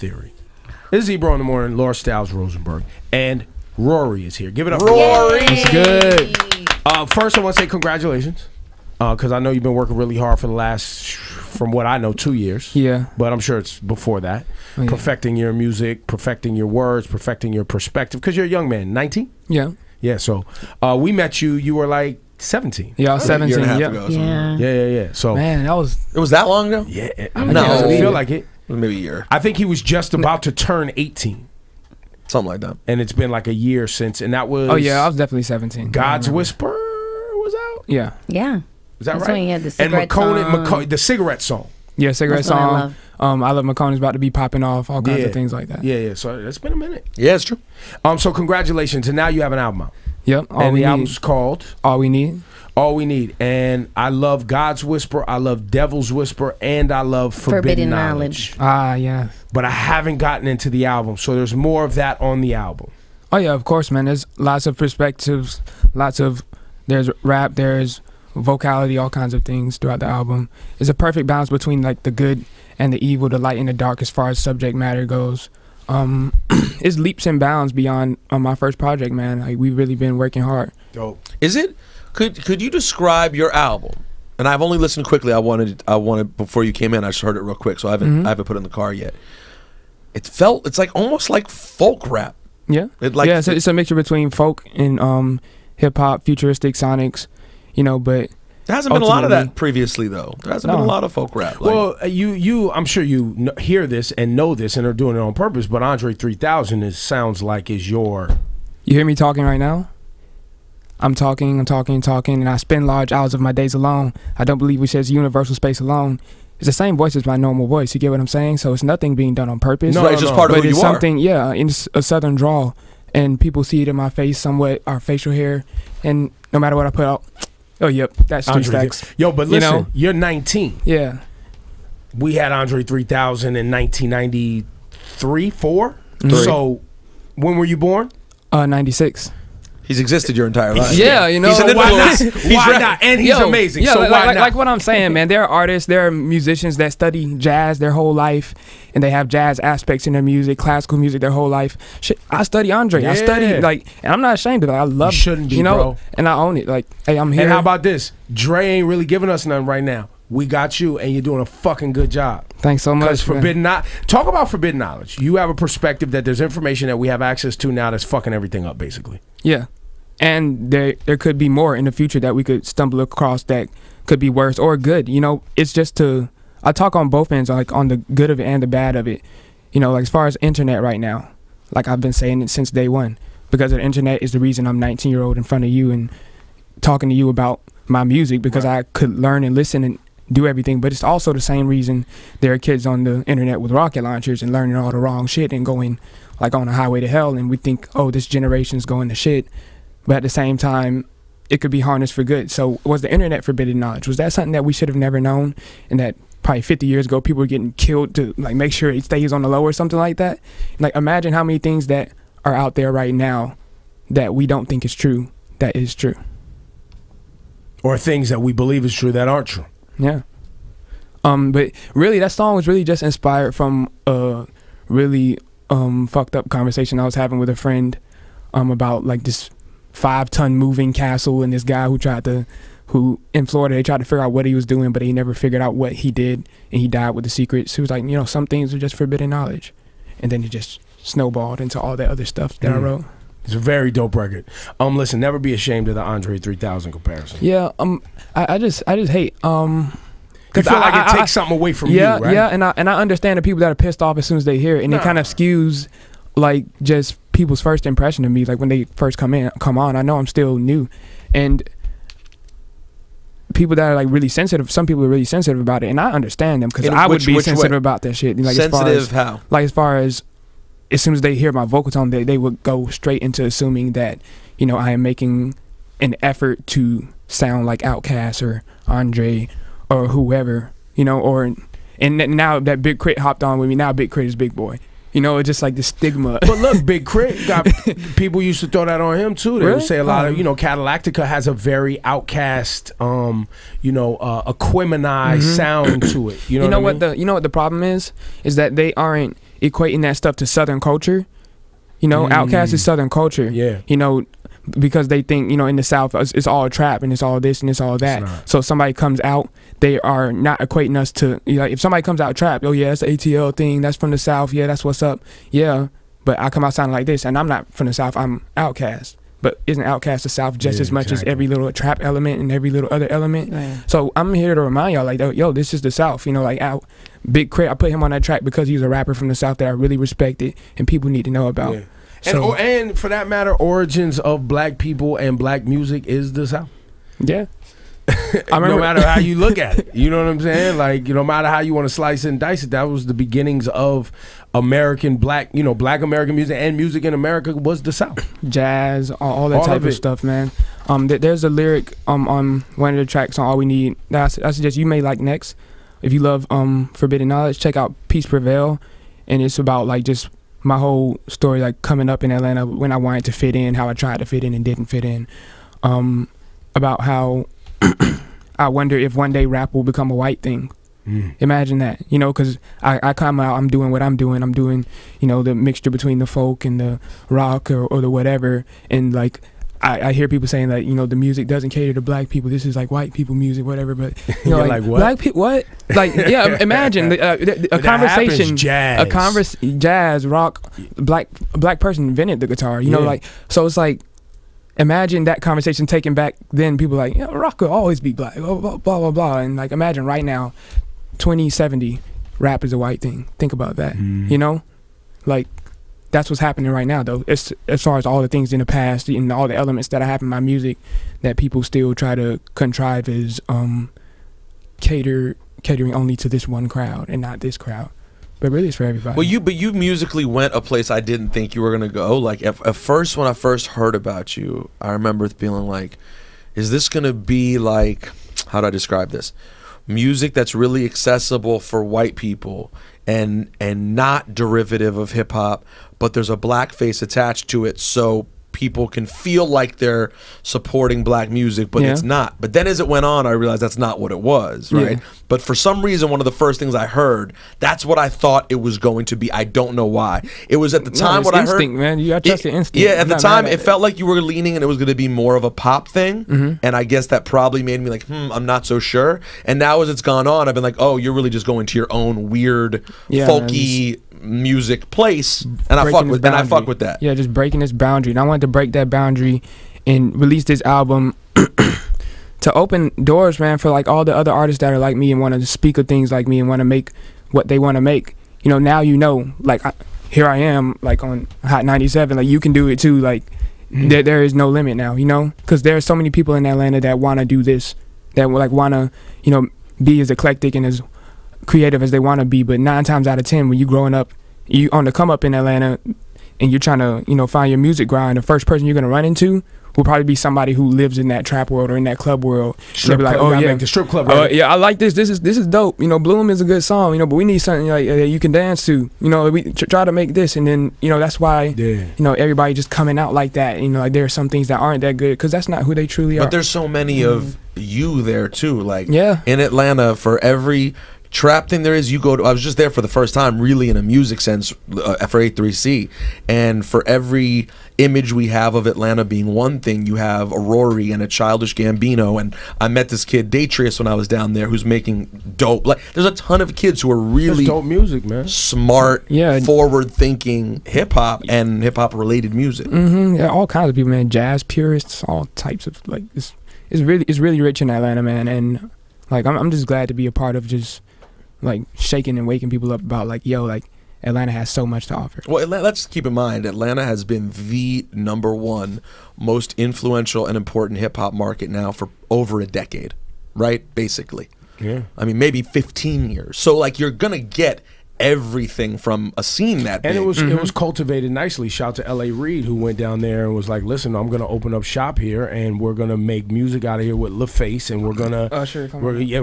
Theory. This is Ebro in the Morning, Laura Styles Rosenberg, and Rory is here. Give it up. Rory! It's good. First, I want to say congratulations, because I know you've been working really hard for the last, from what I know, 2 years. Yeah. But I'm sure it's before that. Oh, yeah. Perfecting your music, perfecting your words, perfecting your perspective, because you're a young man, 19? Yeah. Yeah, so we met you were like 17. Yeah, I was 17. Yeah. So man, it was that long ago? Yeah. No. I feel like it. Maybe a year. I think he was just about to turn 18. Something like that. And it's been like a year since, and that was... Oh, yeah, I was definitely 17. God's Whisper was out? Yeah. Yeah. Is that That's right? when he had the cigarette and the cigarette song. Yeah, cigarette That's what I song. I Love Macone's about to be popping off, all kinds of things like that. Yeah. So it's been a minute. Yeah, it's true. So congratulations, and now you have an album out. Yep. And the album's called All We Need. All We Need. And I love God's Whisper, I love Devil's Whisper, and I love Forbidden Knowledge. Ah, yeah. But I haven't gotten into the album, so there's more of that on the album. Oh, yeah, of course, man. There's lots of perspectives, there's rap, there's vocality, all kinds of things throughout the album. It's a perfect balance between like the good and the evil, the light and the dark as far as subject matter goes. It's leaps and bounds beyond my first project, man. Like, we've really been working hard. Dope. Is it? Could you describe your album? And I've only listened quickly. I wanted before you came in. I just heard it real quick, so I haven't put it in the car yet. It's like almost like folk rap. Yeah. It's a mixture between folk and hip hop, futuristic sonics, but there hasn't been a lot of that previously, though. There hasn't been a lot of folk rap. Well, I'm sure you hear this and know this and are doing it on purpose, but Andre 3000 sounds like is your... You hear me talking right now? I'm talking, and I spend large hours of my days alone. I don't believe we share universal space alone. It's the same voice as my normal voice. You get what I'm saying? So it's nothing being done on purpose. No, it's just part of who you are. But it's something, it's a southern drawl, and people see it in my face somewhat, our facial hair, and no matter what I put out, oh, yep, that's Street Stacks. Yo, but listen, you're 19. Yeah. We had Andre 3000 in 1993, 4? So when were you born? 96. He's existed your entire life. Yeah, So why not? Why not? And he's amazing. Yeah, so why not? Like what I'm saying, man. There are artists, there are musicians that study jazz their whole life, and they have jazz aspects in their music, classical music their whole life. Shit, I study Andre. Yeah. I study and I'm not ashamed of it. I love. You shouldn't be, bro. And I own it. Like, hey, I'm here. And how about this? Dre ain't really giving us nothing right now. We got you, and you're doing a fucking good job. Thanks so much. Talk about forbidden knowledge. You have a perspective that there's information that we have access to now that's fucking everything up, basically. Yeah. And there could be more in the future that we could stumble across that could be worse or good. It's just I talk on both ends, like on the good of it and the bad of it. Like as far as internet right now, like I've been saying it since day one, because the internet is the reason I'm 19-year-old in front of you and talking to you about my music, because I could learn and listen and do everything. But it's also the same reason there are kids on the internet with rocket launchers and learning all the wrong shit and going like on a highway to hell, and we think, oh, this generation's going to shit. But at the same time, it could be harnessed for good. So was the internet forbidden knowledge? Was that something that we should have never known, and that probably 50 years ago people were getting killed to like make sure it stays on the low or something like that? Like, imagine how many things that are out there right now that we don't think is true that is true. Or things that we believe is true that aren't true. Yeah. But really, that song was really just inspired from a really fucked up conversation I was having with a friend about like this 5-ton moving castle, and this guy who in Florida, they tried to figure out what he was doing, but he never figured out what he did, and he died with the secrets. He was like, some things are just forbidden knowledge. And then it just snowballed into all that other stuff that I wrote. It's a very dope record. Listen, never be ashamed of the Andre 3000 comparison. Yeah, I just hate you feel like it takes something away from you, right? Yeah, and I understand the people that are pissed off as soon as they hear it, and it kind of skews like just people's first impression of me, like when they first come on. I know I'm still new, and people that are like really sensitive, some people are really sensitive about it, and I understand them, because I would be sensitive about that shit. Like, sensitive how? Like, as far as soon as they hear my vocal tone, they would go straight into assuming that I am making an effort to sound like Outkast or Andre or whoever, and now that Big Crit hopped on with me. Now Big Crit is Big Boy. You know, it's just like the stigma. But look, Big Crit got people used to throw that on him too. They Really? would say a lot of, you know, Cadillactica has a very outcast, you know, Aquemanized sound to it. You know, what I mean? You know what the problem is that they aren't equating that stuff to Southern culture. You know, Outkast is Southern culture. Yeah. You know, because they think, you know, in the South it's all trap and it's all this and it's all that. So if somebody comes out, they are not equating us to, you know, if somebody comes out trap, oh yeah, that's the ATL thing, that's from the South, yeah, that's what's up. Yeah, but I come out sounding like this and I'm not from the South, I'm Outkast. But isn't Outkast the South just as much as every little trap element and every little other element? Yeah. So I'm here to remind y'all, like, yo, this is the South. You know, like, Big Crit, I put him on that track because he's a rapper from the South that I really respected and people need to know about. Yeah. So, and for that matter, origins of black people and black music is the South. yeah. No matter how you look at it, you know what I'm saying? Like, no matter how you want to slice and dice it, that was the beginnings of American black, you know, black American music, and music in America was the South. Jazz, all that All type of of it. stuff, man. There's a lyric on one of the tracks on All We Need that I suggest you may like next. If you love Forbidden Knowledge, check out Peace Prevail, and it's about like just my whole story, like coming up in Atlanta when I wanted to fit in, how I tried to fit in and didn't fit in, about how I wonder if one day rap will become a white thing. Imagine that, you know, because I come out, I'm doing what I'm doing, you know, the mixture between the folk and the rock or the whatever, and like I hear people saying that, you know, the music doesn't cater to black people, this is like white people music, whatever, but you know, like what? black people, what? Like, yeah, imagine a conversation, jazz. Jazz, rock, black person invented the guitar, you know, like, so it's like, imagine that conversation taken back then, people like, yeah, rock will always be black, blah, blah, blah, blah, blah. And like, imagine right now, 2070, rap is a white thing. Think about that, you know? Like, that's what's happening right now, though. It's, as far as all the things in the past and all the elements that I have in my music that people still try to contrive as catering only to this one crowd and not this crowd. But really, it's for everybody. Well, you musically went a place I didn't think you were gonna go. Like at first, when I first heard about you, I remember feeling like, is this gonna be like, how do I describe this? Music that's really accessible for white people and not derivative of hip hop, but there's a black face attached to it, so people can feel like they're supporting black music, but it's not. But then as it went on, I realized that's not what it was, right? Yeah. But for some reason, one of the first things I heard, that's what I thought it was going to be. I don't know why. It was at the time what I heard. Instinct, man. You gotta trust your instinct. Yeah, at the time, it felt like you were leaning and it was going to be more of a pop thing. And I guess that probably made me like, I'm not so sure. And now as it's gone on, I've been like, oh, you're really just going to your own weird, folky music place. And I fuck with that. Yeah, just breaking this boundary. And I wanted to break that boundary and release this album to open doors, man, for like all the other artists that are like me and want to speak of things like me and want to make what they want to make. You know, now you know, like here I am, like on Hot 97, like you can do it too. Like there is no limit now, you know, because there are so many people in Atlanta that want to do this, that like want to, you know, be as eclectic and as creative as they want to be. But 9 times out of 10, when you growing up, you on the come up in Atlanta and you're trying to, you know, find your music grind, the first person you're going to run into will probably be somebody who lives in that trap world or in that club world. Strip be like, club, oh yeah, make the strip club. Right? Yeah, I like this. This is dope. You know, Bloom is a good song. You know, but we need something like that you can dance to. You know, we try to make this, and then you know that's why you know everybody just coming out like that. You know, like there are some things that aren't that good because that's not who they truly are. But there's so many of you there too. Like Yeah. in Atlanta, for every trap thing there is, you go to. I was just there for the first time, really in a music sense, for A3C, and for every image we have of Atlanta being one thing, you have a Rory and a Childish Gambino, and I met this kid Datrius when I was down there who's making dope. Like there's a ton of kids who are really dope music, man. Smart, forward-thinking hip hop and hip hop related music. Yeah, all kinds of people, man. Jazz purists, all types of like it's really rich in Atlanta, man. And like I'm just glad to be a part of just like shaking and waking people up about like, yo, like Atlanta has so much to offer. Well, let's keep in mind, Atlanta has been the #1 most influential and important hip-hop market now for over a decade, right? Basically. Yeah. I mean, maybe 15 years. So, like, you're going to get everything from a scene that big. And it was cultivated nicely. Shout out to L.A. Reid, who went down there and was like, listen, I'm going to open up shop here, and we're going to make music out of here with LaFace, and we're going to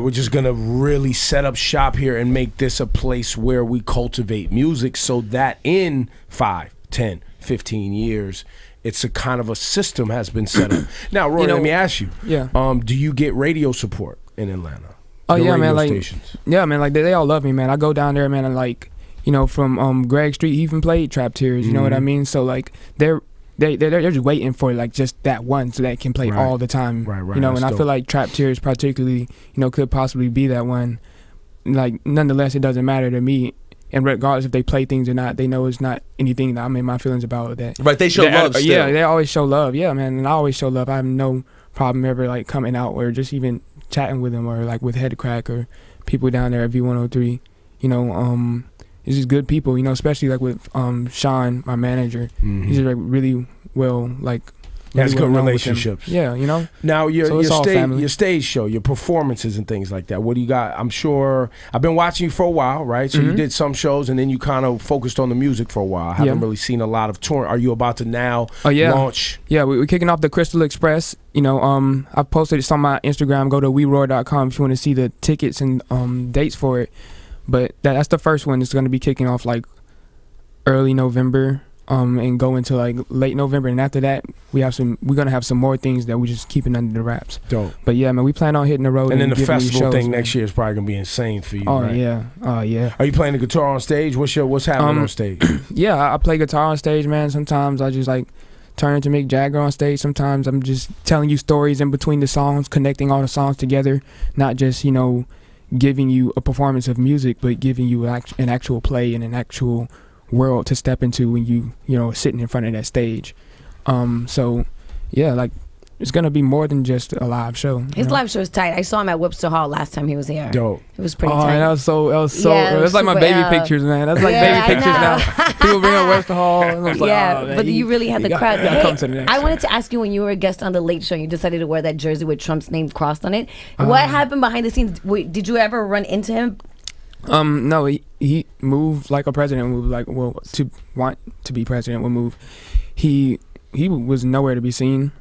we're just going to really set up shop here and make this a place where we cultivate music, so that in 5, 10, 15 years, it's a kind of a system has been set up. Now, Roy, let me ask you. Yeah. Do you get radio support in Atlanta? Oh The yeah, radio man. Like, stations? yeah, man. Like they all love me, man. I go down there, man, and like, you know, from Greg Street, he even played Trap Tears. You know what I mean? So like, they're just waiting for like just that one, so that it can play all the time. Right. You know, That's and I dope. feel like Trap Tears, particularly, you know, could possibly be that one. Like, nonetheless, it doesn't matter to me. And regardless if they play things or not, they know it's not anything that I'm in my feelings about that. Right, they show love still. Yeah, they always show love. Yeah, man, and I always show love. I have no problem ever like coming out or just even chatting with them, or like with Headcrack or people down there at V103. You know, it's just good people. You know, especially like with Sean, my manager. He's like really well like. Has really good well known with him. relationships. Yeah, you know. Now your it's all family. your stage show, your performances and things like that. What do you got? I'm sure I've been watching you for a while, right? So you did some shows and then you kind of focused on the music for a while. I haven't really seen a lot of touring. Are you about to now launch? Yeah, we're kicking off the Crystal Express. You know, I posted this on my Instagram. Go to weroar.com if you want to see the tickets and dates for it. But that's the first one. It's going to be kicking off like early November. And go into like late November, and after that we're gonna have some more things that we're just keeping under the wraps. Dope. But yeah, man, we plan on hitting the road. And then the giving these festival shows, thing man. next year is probably gonna be insane for you. Oh right? yeah. Are you playing the guitar on stage? What's happening on stage? Yeah, I play guitar on stage, man. Sometimes I just like turn into Mick Jagger on stage. Sometimes I'm just telling you stories in between the songs, connecting all the songs together, not just, you know, giving you a performance of music, but giving you an actual play and an actual world to step into when you know, sitting in front of that stage. So yeah, like, it's gonna be more than just a live show. His live show is tight. I saw him at Webster Hall last time he was here. Dope. It was pretty Oh, tight. man, that was so Yeah, it was that's like my super, baby pictures, man. That's like Yeah, baby pictures I know. now. People bring up Webster Hall, and I was like, Yeah, oh, man, but you really had the crowd. You gotta Hey, come to the next I show. wanted to ask you, when you were a guest on the Late Show, you decided to wear that jersey with Trump's name crossed on it. What happened behind the scenes? Wait, did you ever run into him? No, he moved like a president would, like, well, to want to be president would move. He was nowhere to be seen.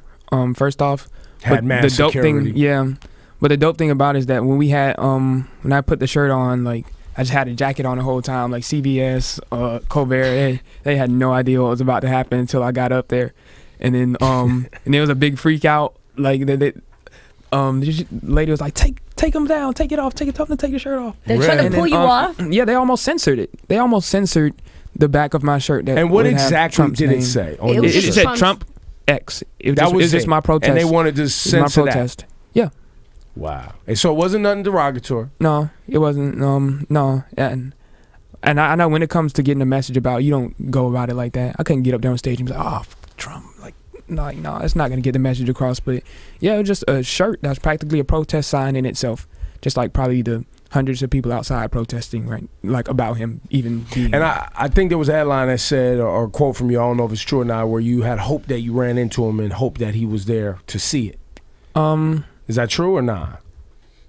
First off, Had but mass the dope security. thing, yeah. But the dope thing about it is that when we had when I put the shirt on, like, I just had a jacket on the whole time. Like CBS, Colbert, they had no idea what was about to happen until I got up there, and then and there was a big freak out. Like the lady was like, take him down, take it off, tell him to take your shirt off. They're trying to And pull then, you off? Yeah, they almost censored it. They almost censored the back of my shirt. That And what would have exactly Trump's did it name. say? on It your was It shirt? said Trump's- Trump X. It That was just, just it. my protest. And they wanted to It was my censor that. protest. Yeah. Wow. And so it wasn't nothing derogatory. No, it wasn't. No, and I know when it comes to getting a message about, you don't go about it like that. I couldn't get up there on stage and be like, oh, fuck Trump. Like, no, it's not gonna get the message across. But yeah, it was just a shirt that's practically a protest sign in itself. Just like probably the hundreds of people outside protesting, right? Like, about him even being. And I think there was a headline that said, or a quote from you, I don't know if it's true or not, where you had hope that you ran into him and hope that he was there to see it. Is that true or not?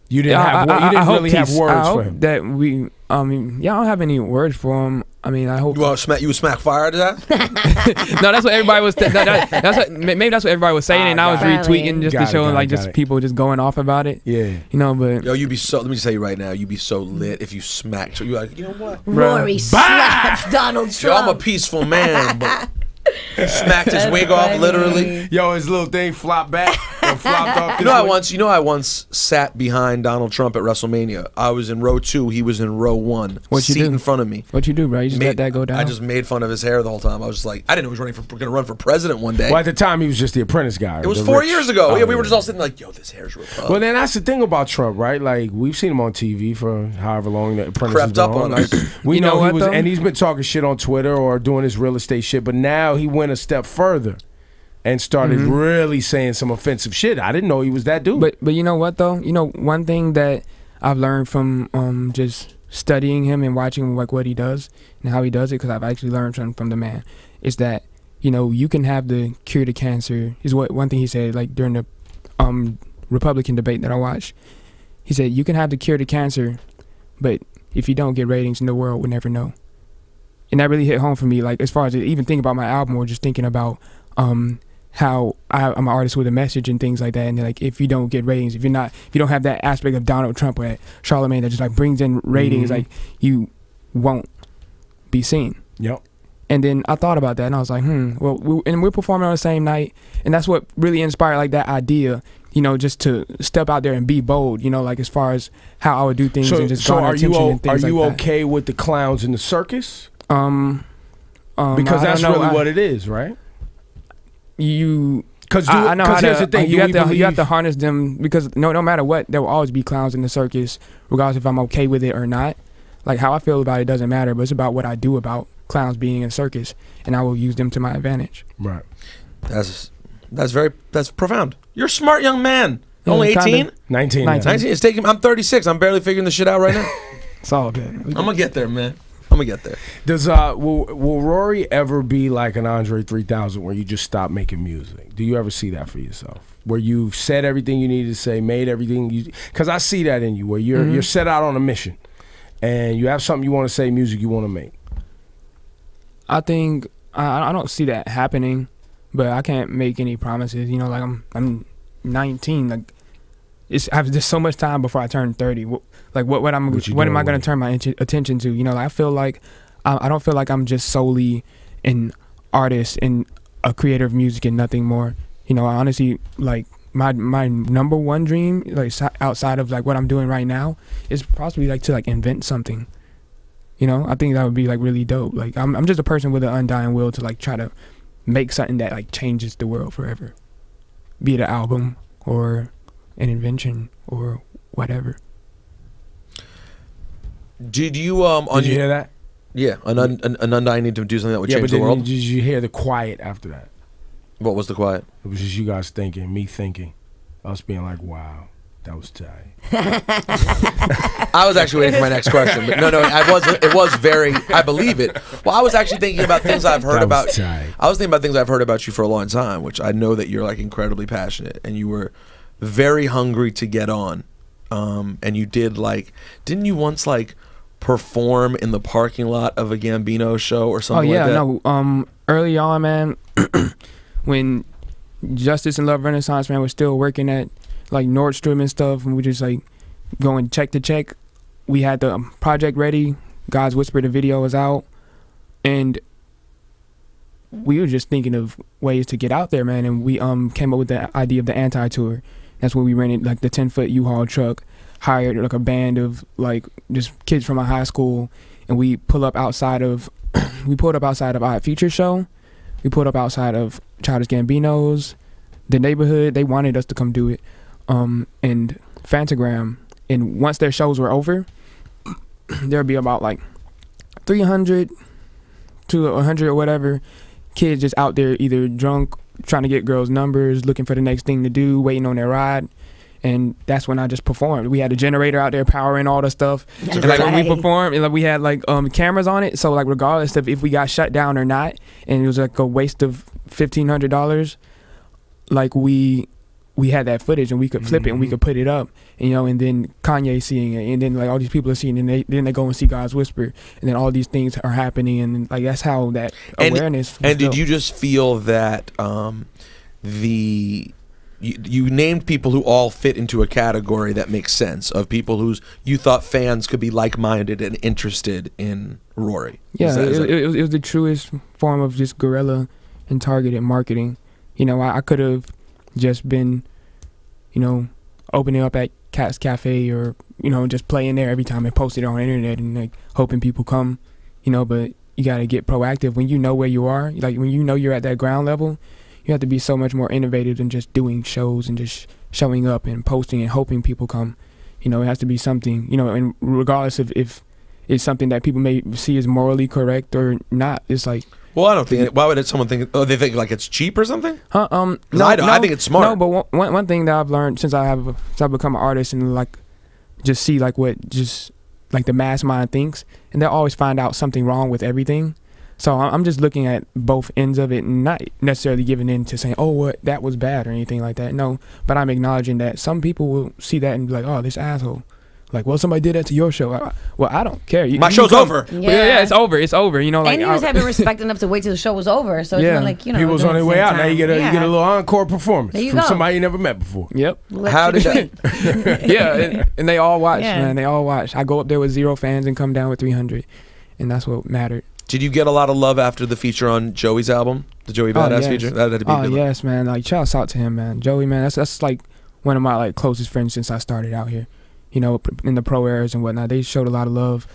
You didn't have. You didn't really have words I for hope him. that we. I don't have any words for him. I mean, I hope. You would smack fire to that? No, that's what everybody was. That's what, maybe that's what everybody was saying, and I was got it. retweeting just Got to it, show got it, like got just it. people just going off about it. Yeah. You know, but Yo, you'd be so. Let me just tell you right now, you'd be so lit if you smacked. So you're like, you know what? Rory slaps Donald Yo, I'm a Trump. peaceful man, but he smacked his wig off literally. Yo, his little thing flopped back and flopped off. You know, I once sat behind Donald Trump at WrestleMania. I was in row 2. He was in row 1. What you seat do? in front of me. what you do, bro? You just let that go down. I just made fun of his hair the whole time. I was just like, I didn't know he was going to run for president one day. Well, at the time, he was just the Apprentice guy. It was the 4 rich- years ago. Oh, Yeah, we were just all sitting like, yo, this hair's real tough. Well, then that's the thing about Trump, right? Like, we've seen him on TV for however long the Apprentice Crept has been up on Like, us. we You know, know he what, was, though? and he's been talking shit on Twitter or doing his real estate shit. But now he went a step further and started really saying some offensive shit. I didn't know he was that dude. But you know what though? You know, one thing that I've learned from just studying him and watching like what he does and how he does it, because I've actually learned from the man, is that, you know, you can have the cure to cancer. Is what one thing he said, like during the Republican debate that I watched. He said you can have the cure to cancer, but if you don't get ratings, then the world would never know. And that really hit home for me, like as far as even thinking about my album or just thinking about how I'm an artist with a message and things like that. And like, if you don't get ratings, if you don't have that aspect of Donald Trump or Charlemagne that just like brings in ratings, like you won't be seen. Yep. And then I thought about that and I was like, well, and we're performing on the same night. And that's what really inspired like that idea, you know, just to step out there and be bold, you know, like as far as how I would do things and just garner attention and things like that. Are you okay with the clowns in the circus? Because that's really what it is, right? Because I know here's the thing, you have to harness them, because no matter what, there will always be clowns in the circus, regardless if I'm okay with it or not. Like how I feel about it doesn't matter, but it's about what I do about clowns being in a circus, and I will use them to my advantage. Right. That's profound. You're a smart young man. Only 18? 19. 19. It's taking. I'm 36. I'm barely figuring this shit out right now. It's all good. I'm gonna get there, man. I'm gonna get there. Does will Rory ever be like an Andre 3000 where you just stop making music? Do you ever see that for yourself? Where you've said everything you needed to say, made everything you, because I see that in you, where you're set out on a mission and you have something you want to say, music you want to make. I think I don't see that happening, but I can't make any promises. You know, like I'm 19. Like I have just so much time before I turn 30. What am I going to turn my attention to? You know, like I feel like I don't feel like I'm just solely an artist and a creator of music and nothing more. You know, I honestly, like my number one dream, like outside of like what I'm doing right now, is possibly like to like invent something. You know, I think that would be like really dope. Like I'm just a person with an undying will to like try to make something that like changes the world forever, be it an album or an invention or whatever. Did you did you hear that? Yeah, an undying need to do something that would change the world. Did you hear the quiet after that? What was the quiet? It was just you guys thinking, me thinking, us being like, wow, that was tight. I was actually waiting for my next question, but no, it was very, I believe it. Well, I was actually thinking about things I've heard about. Tight. I was thinking about things I've heard about you for a long time, which I know that you're like incredibly passionate, and you were very hungry to get on. And you didn't you once like perform in the parking lot of a Gambino show or something like that? Oh yeah, no. Early on, man, when Justice and Love Renaissance, man, was still working at like Nordstrom and stuff, and we just like going check to check. We had the project ready. God's Whisper, the video was out, and we were just thinking of ways to get out there, man. And we came up with the idea of the Anti-Tour. That's when we rented like the 10-foot U-Haul truck, hired like a band of like just kids from my high school, and we pulled up outside of Odd Future Show. We pulled up outside of Childish Gambino's, The Neighborhood. They wanted us to come do it, and Fantagram. And once their shows were over, there'd be about like 300 to 100 or whatever kids just out there, either drunk, trying to get girls' numbers, looking for the next thing to do, waiting on their ride. And that's when I just performed. We had a generator out there powering all the stuff. And like when we performed, and like we had like cameras on it, so like regardless of if we got shut down or not, and it was like a waste of $1,500, like we had that footage and we could flip it and we could put it up, and, you know, and then Kanye seeing it, and then like all these people are seeing it, and then they go and see God's Whisper, and then all these things are happening, and like that's how that awareness. And did you just feel that you named people who all fit into a category that makes sense, of people whose you thought fans could be like-minded and interested in Rory? Yeah, it was the truest form of just guerrilla and targeted marketing. You know, I could have just been, you know, opening up at Cat's Cafe, or, you know, just playing there every time and posted it on the internet and like hoping people come, you know, but you got to get proactive when you know where you are. Like when you know you're at that ground level, you have to be so much more innovative than just doing shows and just showing up and posting and hoping people come. You know, it has to be something, you know, and regardless of if it's something that people may see as morally correct or not, it's like. Well, I don't think. Why would someone think? Oh, they think like it's cheap or something? No, I think it's smart. No, but one thing that I've learned since I've become an artist and like just see like what just like the mass mind thinks, and they'll always find out something wrong with everything. So I'm just looking at both ends of it and not necessarily giving in to saying, oh, what, that was bad or anything like that. No, but I'm acknowledging that some people will see that and be like, oh, this asshole. Like, well, somebody did that to your show. Well, I don't care. My show's over. Yeah, it's over. It's over. You know, like, and he was having respect enough to wait till the show was over. So it's not like, you know, people was on their way out. Now you get a little encore performance from go. somebody you never met before. Yep. How did that? Yeah, and they all watched, man. They all watched. I go up there with 0 fans and come down with 300, and that's what mattered. Did you get a lot of love after the feature on Joey's album, the Joey Badass feature? That had to be good. Yes, man. Like, shouts out to him, man. Joey, man. That's like one of my like closest friends since I started out here. You know, in the pro eras and whatnot. They showed a lot of love.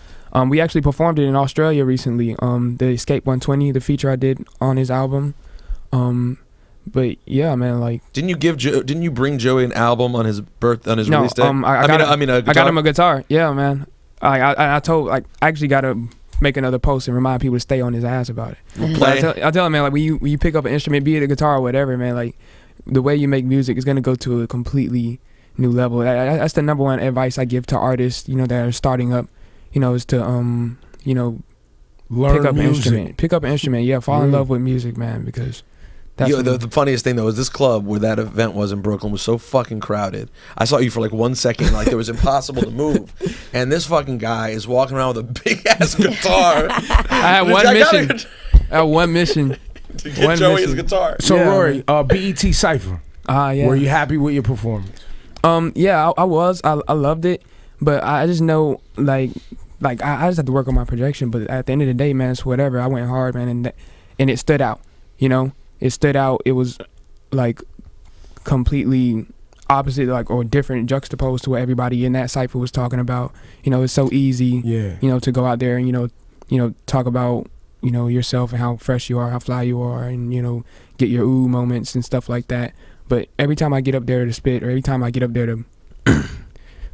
We actually performed it in Australia recently. The Escape 120, the feature I did on his album. But yeah, man, like, didn't you bring Joey an album on his release day? I got him a guitar. Yeah, man. I actually got to make another post and remind people to stay on his ass about it. I tell him, man, like, when you pick up an instrument, be it a guitar or whatever, man, like, the way you make music is gonna go to a completely new level. That's the number one advice I give to artists, you know, that are starting up, you know, is to you know, learn pick up music. an instrument. Pick up an instrument. Yeah, fall in love with music, man, because that's the funniest thing though is this club where that event was in Brooklyn was so fucking crowded. I saw you for like 1 second, like it was impossible to move. And this fucking guy is walking around with a big ass guitar. I had one mission. To get Joey his guitar. So Rory, BET Cypher. Yeah. Were you happy with your performance? Yeah, I was. I loved it, but I just know like I just have to work on my projection. But at the end of the day, man, it's whatever. I went hard, man, and it stood out. You know, it stood out. It was like completely opposite, like, or different, juxtaposed to what everybody in that cypher was talking about. You know, it's so easy. Yeah. You know, to go out there and you know talk about, you know, yourself and how fresh you are, how fly you are, and, you know, get your ooh moments and stuff like that. But every time I get up there to spit, or every time I get up there to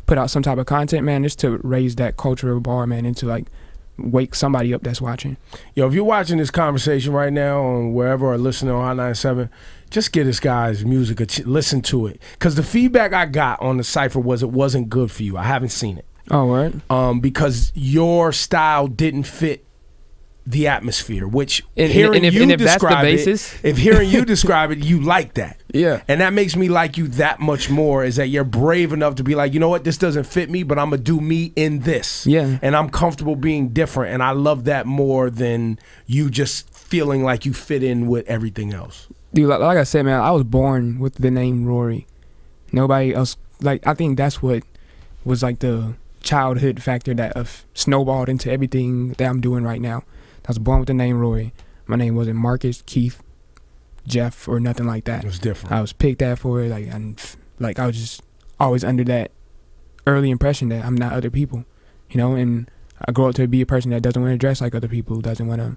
put out some type of content, man, it's to raise that cultural bar, man, and to, like, wake somebody up that's watching. Yo, if you're watching this conversation right now on wherever or listening on Hot 97, just get this guy's music, listen to it. Because the feedback I got on the cypher was it wasn't good for you. I haven't seen it. Oh, what? Because your style didn't fit the atmosphere, which if that's the basis, if hearing you describe it, you like that. Yeah. And that makes me like you that much more, is that you're brave enough to be like, you know what, this doesn't fit me, but I'm gonna do me in this. Yeah. And I'm comfortable being different, and I love that more than you just feeling like you fit in with everything else. Dude, like I said, man, I was born with the name Rory. Nobody else, like, I think that's what was like the childhood factor that snowballed into everything that I'm doing right now. I was born with the name Rory. My name wasn't Marcus, Keith, Jeff, or nothing like that. It was different. I was picked at for it, like I was just always under that early impression that I'm not other people, you know. And I grow up to be a person that doesn't want to dress like other people, doesn't want to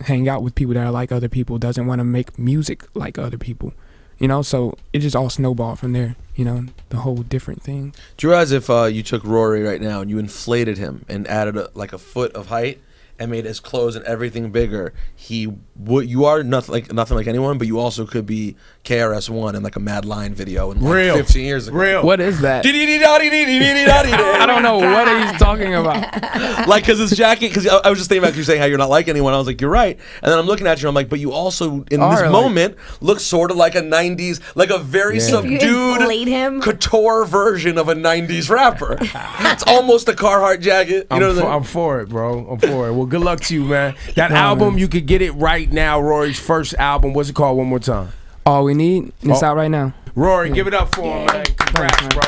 hang out with people that are like other people, doesn't want to make music like other people, you know. So it just all snowballed from there, you know, the whole different thing. Do you realize if you took Rory right now and you inflated him and added like a foot of height and made his clothes and everything bigger, you are nothing like anyone, but you also could be KRS-One in like a Mad Lion video in like 15 years ago. Real. What is that? I don't know what he's talking about. Like, because his jacket, because I was just thinking about you saying how you're not like anyone. I was like, you're right. And then I'm looking at you, I'm like, but you also, in this moment, look sort of like a 90s, like a very subdued couture version of a 90s rapper. It's almost a Carhartt jacket. You know what I mean? I'm for it, bro. I'm for it. Well, good luck to you, man. That album, you could get it right now. Rory's first album. What's it called one more time? All We Need. It's out right now. Rory, give it up for him, man. Congrats, bro.